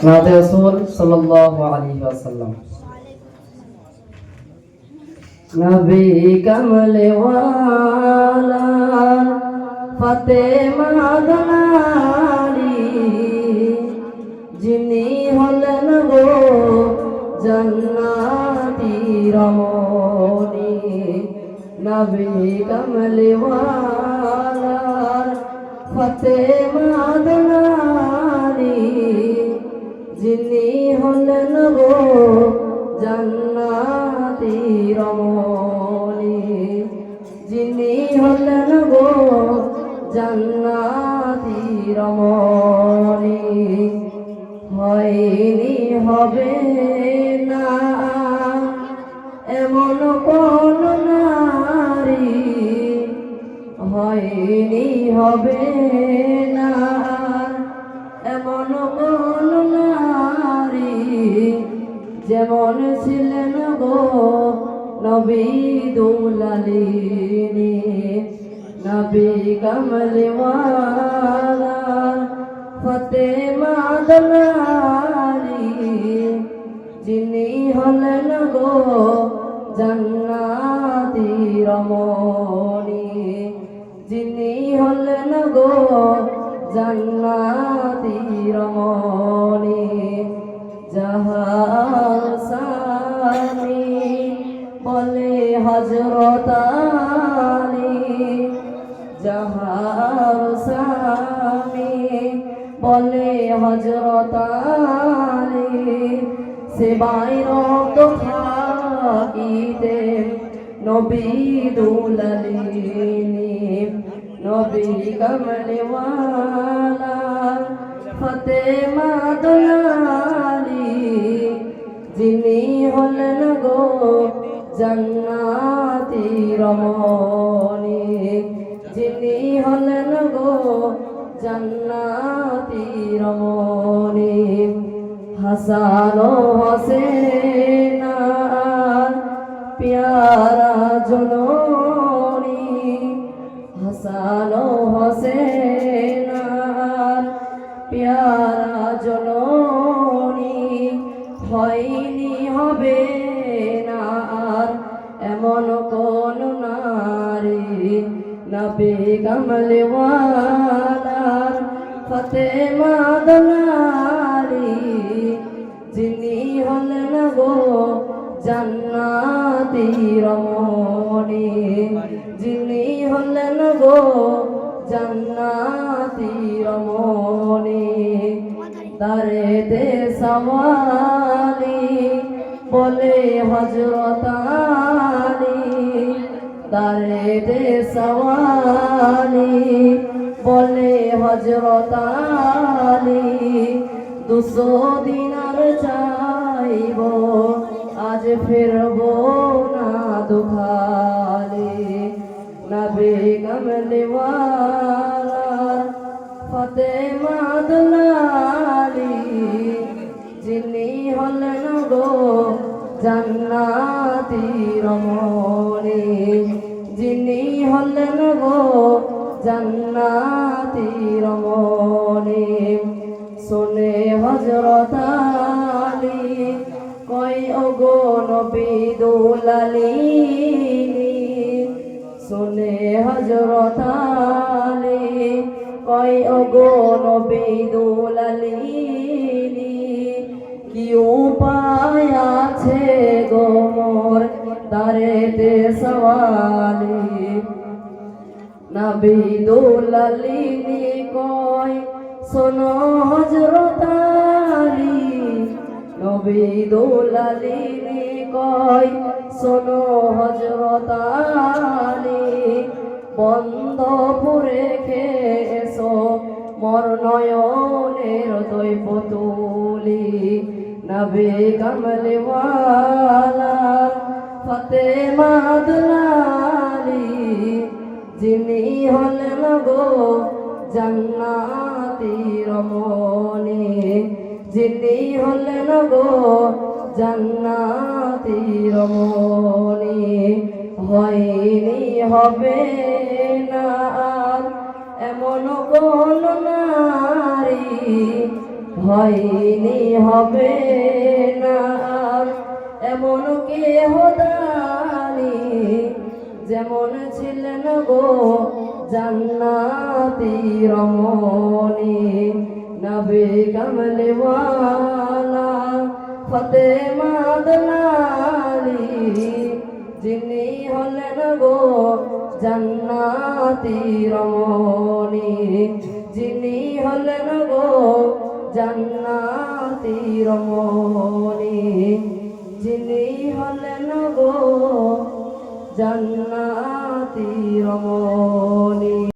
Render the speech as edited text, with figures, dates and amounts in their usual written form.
নাতে রাসূল সাল্লাল্লাহু আলাইহি ওয়াসাল্লাম। নবী কমলে ওয়ালা ফাতেমা দলালি যিনি হলেন গো জান্নাতি রমণী। নবী কমলে ওয়ালা ফাতেমা দলালি যিনি হলেন গো জান্নাতি রমণী। যিনি হলেন গো জান্নাতি রমণী। হয়নি হবে না এমন কোন নারী, হয়নি হবে না এমন কোন নারী যেমন ছিলেন গো নবী দুলালিনী। নবী কমলে ওয়ালা ফাতেমা দলালি যিনি হলেন গো জান্নাতি রমণী। যিনি হলেন গো জান্নাতি রমণী। যাহার স্বামী বলে হযরত আলী, যাহার স্বামী বলে হযরত আলী, সে বাইরত থাকিতেন নবী দুলালিনী। নবী কমলে ওয়ালা ফাতেমা দলালি যিনি হলেন গো জান্নাতি রমণী। যিনি হলেন গো জান্নাতি রমণী। হাসান ও হোসেন প্যারা জননী। হাসান ও হোসেন প্যারা জননী। হয়নি হবে না আর এমন কোন নারী। নবী কমলে ওয়ালা ফাতেমা দলালি যিনি হলেন গো জান্নাতি রমণী। যিনি হলেন গো জান্নাতি রমণী। দারে দে সওয়ালি বলে হযরত আলী, দারে দে সওয়ালি বলে হযরত আলী, 200 দিনার চাইব আজ ফিরবো না দুখালি। নবী কমলে ওয়ালা ফাতেমা দলালি যিনি হলেন গো জান্নাতি রমণী। যিনি হলেন গো জান্নাতি রমণী। শুনে হযরত আলী কয় ওগো নবী দুলালিনী। শুনে হযরত আলী কয় ওগো নবী দুলালিনী। কি উপায় আছে গো মোর দারেতে সওয়ালি। নবী দুলালিনী কয় শোনো হযরত আলী। নবী দুলালিনী কয় শোনো হযরত আলী। বন্ধ পুরে খেয়েছো মোর নয়নের দুই পুতুলি। নবী কমলে ওয়ালা ফাতেমা দলালি যিনি হলেন গো জান্নাতি রমণী। যিনি হলেন গো জান্নাতি রমণী। হয়নি হবে না আর এমন কোন নারী হয়নি হবে না আর এমন কেহ দানি যেমন ছিলেন গো জান্নাতি রমণী নবী কমলিওয়ালা ফাতেমা দুলালী যিনি হলেন গো জান্নাতি রমণী যিনি হলেন গো জান্নাতি রমণী যিনি হলেন গো জান্নাতি রমণী।